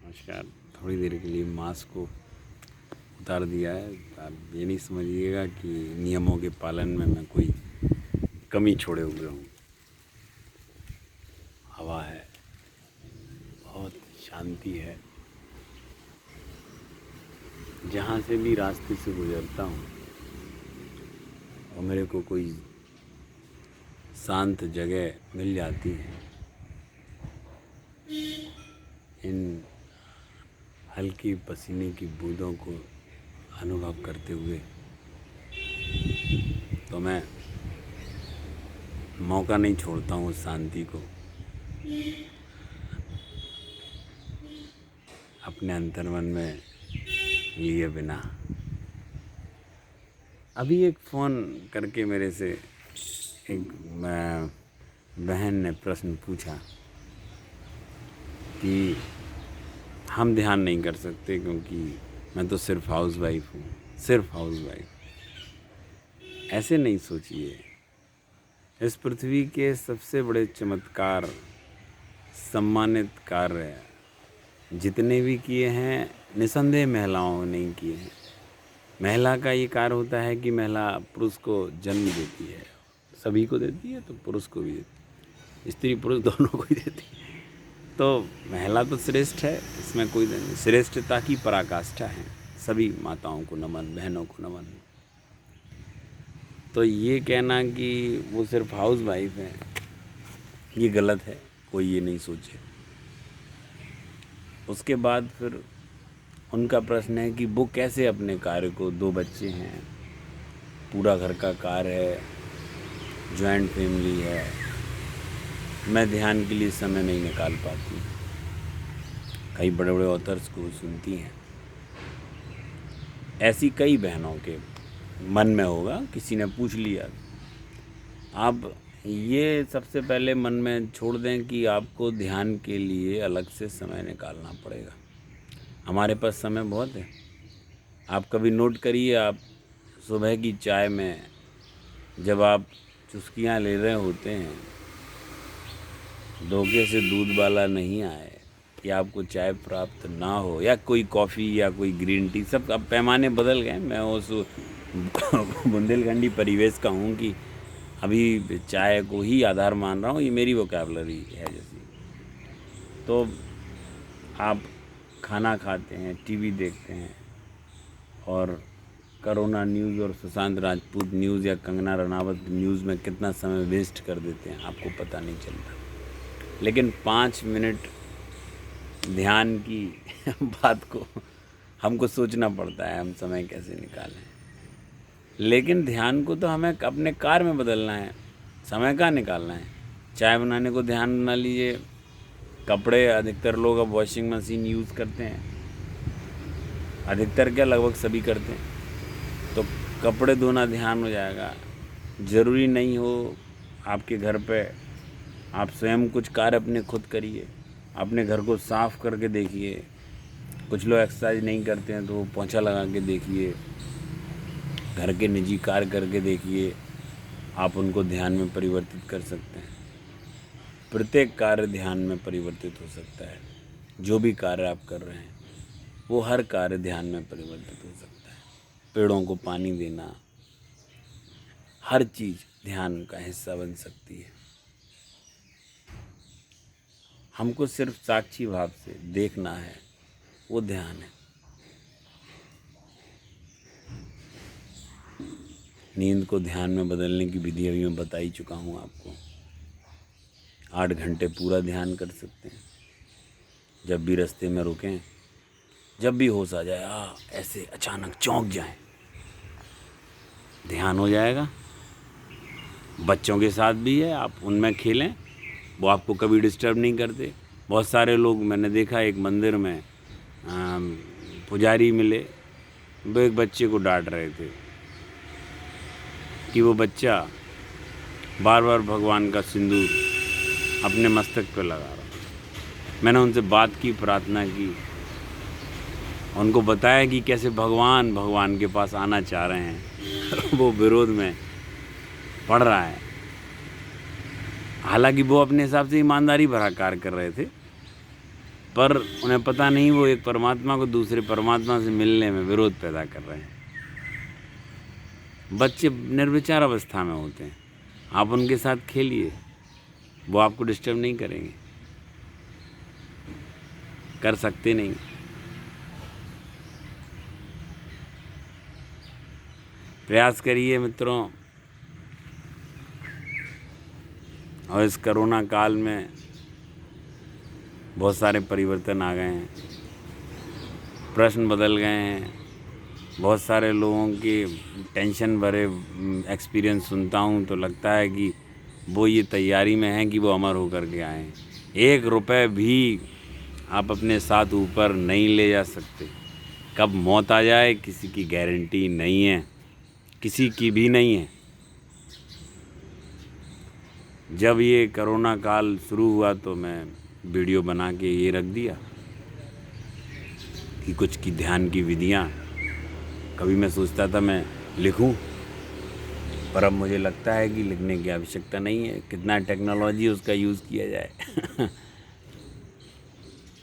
नमस्कार। थोड़ी देर के लिए मास्क को उतार दिया है। आप ये नहीं समझिएगा कि नियमों के पालन में मैं कोई कमी छोड़े हुए हूँ। हवा है, बहुत शांति है। जहाँ से भी रास्ते से गुजरता हूँ और मेरे को कोई शांत जगह मिल जाती है, इन हल्की पसीने की बूंदों को अनुभव करते हुए तो मैं मौका नहीं छोड़ता हूँ उस शांति को अपने अंतर्मन में लिए बिना। अभी एक फ़ोन करके मेरे से एक बहन ने प्रश्न पूछा कि हम ध्यान नहीं कर सकते क्योंकि मैं तो सिर्फ हाउसवाइफ हूँ, सिर्फ हाउसवाइफ। ऐसे नहीं सोचिए। इस पृथ्वी के सबसे बड़े चमत्कार, सम्मानित कार्य जितने भी किए हैं, निसंदेह महिलाओं ने नहीं किए हैं। महिला का ये कार्य होता है कि महिला पुरुष को जन्म देती है, सभी को देती है, तो पुरुष को भी देती है, स्त्री पुरुष दोनों को ही देती है। तो महिला तो श्रेष्ठ है, इसमें कोई नहीं। श्रेष्ठता की पराकाष्ठा है। सभी माताओं को नमन, बहनों को नमन। तो ये कहना कि वो सिर्फ हाउस वाइफ है, ये गलत है। कोई ये नहीं सोचे। उसके बाद फिर उनका प्रश्न है कि वो कैसे अपने कार्य को, 2 बच्चे हैं, पूरा घर का कार्य है, जॉइंट फैमिली है, मैं ध्यान के लिए समय नहीं निकाल पाती। कई बड़े बड़े ऑथर्स को सुनती हैं। ऐसी कई बहनों के मन में होगा, किसी ने पूछ लिया। आप ये सबसे पहले मन में छोड़ दें कि आपको ध्यान के लिए अलग से समय निकालना पड़ेगा। हमारे पास समय बहुत है। आप कभी नोट करिए, आप सुबह की चाय में जब आप चुस्कियाँ ले रहे होते हैं, धोखे से दूध वाला नहीं आए या आपको चाय प्राप्त ना हो, या कोई कॉफ़ी या कोई ग्रीन टी, सब अब पैमाने बदल गए। मैं उस बुंदेलखंडी परिवेश का हूँ कि अभी चाय को ही आधार मान रहा हूँ। ये मेरी वोकैबुलरी है जैसी। तो आप खाना खाते हैं, टीवी देखते हैं और कोरोना न्यूज़ और सुशांत राजपूत न्यूज़ या कंगना रनावत न्यूज़ में कितना समय वेस्ट कर देते हैं, आपको पता नहीं चलता। लेकिन 5 मिनट ध्यान की बात को हमको सोचना पड़ता है, हम समय कैसे निकालें। लेकिन ध्यान को तो हमें अपने कार्य में बदलना है, समय का निकालना है। चाय बनाने को ध्यान बना लीजिए। कपड़े अधिकतर लोग अब वॉशिंग मशीन यूज़ करते हैं, अधिकतर क्या लगभग सभी करते हैं। तो कपड़े धोना ध्यान हो जाएगा। ज़रूरी नहीं हो आपके घर पे आप स्वयं कुछ कार्य अपने खुद करिए, अपने घर को साफ़ करके देखिए। कुछ लोग एक्सरसाइज नहीं करते हैं तो वो पोंछा लगा के देखिए, घर के निजी कार्य करके देखिए। आप उनको ध्यान में परिवर्तित कर सकते हैं। प्रत्येक कार्य ध्यान में परिवर्तित हो सकता है। जो भी कार्य आप कर रहे हैं वो हर कार्य ध्यान में परिवर्तित हो सकता है। पेड़ों को पानी देना, हर चीज़ ध्यान का हिस्सा बन सकती है। हमको सिर्फ साक्षी भाव से देखना है, वो ध्यान है। नींद को ध्यान में बदलने की विधि अभी मैं बता ही चुका हूँ आपको। 8 घंटे पूरा ध्यान कर सकते हैं। जब भी रास्ते में रुकें, जब भी होश आ जाए, ऐसे अचानक चौंक जाएं, ध्यान हो जाएगा। बच्चों के साथ भी है, आप उनमें खेलें, वो आपको कभी डिस्टर्ब नहीं करते। बहुत सारे लोग मैंने देखा, एक मंदिर में पुजारी मिले, वो एक बच्चे को डांट रहे थे कि वो बच्चा बार बार भगवान का सिंदूर अपने मस्तक पे लगा रहा। मैंने उनसे बात की, प्रार्थना की, उनको बताया कि कैसे भगवान के पास आना चाह रहे हैं वो विरोध में पड़ रहा है। हालांकि वो अपने हिसाब से ईमानदारी भरा कार्य कर रहे थे, पर उन्हें पता नहीं वो एक परमात्मा को दूसरे परमात्मा से मिलने में विरोध पैदा कर रहे हैं। बच्चे निर्विचार अवस्था में होते हैं, आप उनके साथ खेलिए, वो आपको डिस्टर्ब नहीं करेंगे, कर सकते नहीं। प्रयास करिए मित्रों, और इस कोरोना काल में बहुत सारे परिवर्तन आ गए हैं, प्रश्न बदल गए हैं। बहुत सारे लोगों की टेंशन भरे एक्सपीरियंस सुनता हूँ तो लगता है कि वो ये तैयारी में हैं कि वो अमर होकर के आएँ। 1 रुपये भी आप अपने साथ ऊपर नहीं ले जा सकते। कब मौत आ जाए किसी की गारंटी नहीं है, किसी की भी नहीं है। जब ये कोरोना काल शुरू हुआ तो मैं वीडियो बना के ये रख दिया कि कुछ की ध्यान की विधियाँ। कभी मैं सोचता था मैं लिखूं, पर अब मुझे लगता है कि लिखने की आवश्यकता नहीं है, कितना टेक्नोलॉजी उसका यूज़ किया जाए।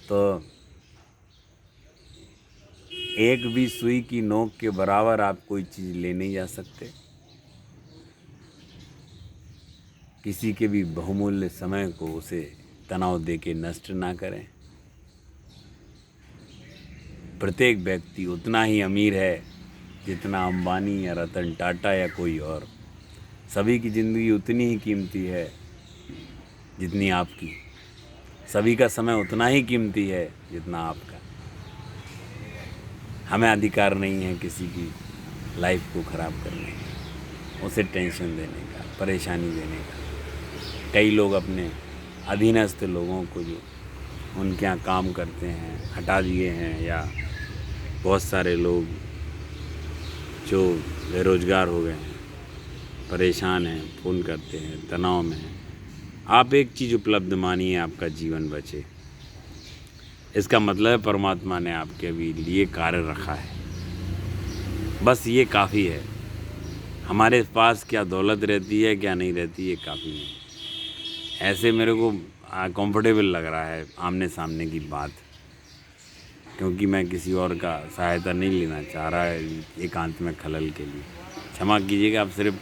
तो एक भी सुई की नोक के बराबर आप कोई चीज़ ले नहीं जा सकते। किसी के भी बहुमूल्य समय को उसे तनाव दे के नष्ट ना करें। प्रत्येक व्यक्ति उतना ही अमीर है जितना अंबानी या रतन टाटा या कोई और। सभी की ज़िंदगी उतनी ही कीमती है जितनी आपकी। सभी का समय उतना ही कीमती है जितना आपका। हमें अधिकार नहीं है किसी की लाइफ को ख़राब करने का, उसे टेंशन देने का, परेशानी देने का। कई लोग अपने अधीनस्थ लोगों को जो उनके यहाँ काम करते हैं हटा दिए हैं, या बहुत सारे लोग जो बेरोज़गार हो गए हैं, परेशान हैं, फ़ोन करते हैं, तनाव में हैं। आप एक चीज़ उपलब्ध मानिए, आपका जीवन बचे। इसका मतलब है परमात्मा ने आपके भी लिए कार्य रखा है, बस ये काफ़ी है। हमारे पास क्या दौलत रहती है क्या नहीं रहती, ये काफ़ी नहीं। ऐसे मेरे को कंफर्टेबल लग रहा है आमने सामने की बात, क्योंकि मैं किसी और का सहायता नहीं लेना चाह रहा है एकांत में खलल के लिए। क्षमा कीजिएगा, आप सिर्फ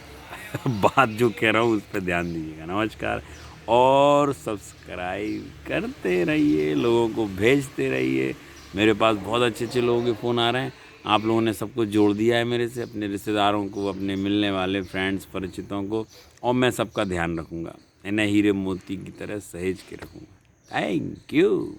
बात जो कह रहा हूँ उस पर ध्यान दीजिएगा। नमस्कार, और सब्सक्राइब करते रहिए, लोगों को भेजते रहिए। मेरे पास बहुत अच्छे अच्छे लोगों के फ़ोन आ रहे हैं। आप लोगों ने सबको जोड़ दिया है मेरे से, अपने रिश्तेदारों को, अपने मिलने वाले फ्रेंड्स परिचितों को, और मैं सबका ध्यान रखूँगा, इन्हें हीरे मोती की तरह सहेज के रखूँगा। Thank you.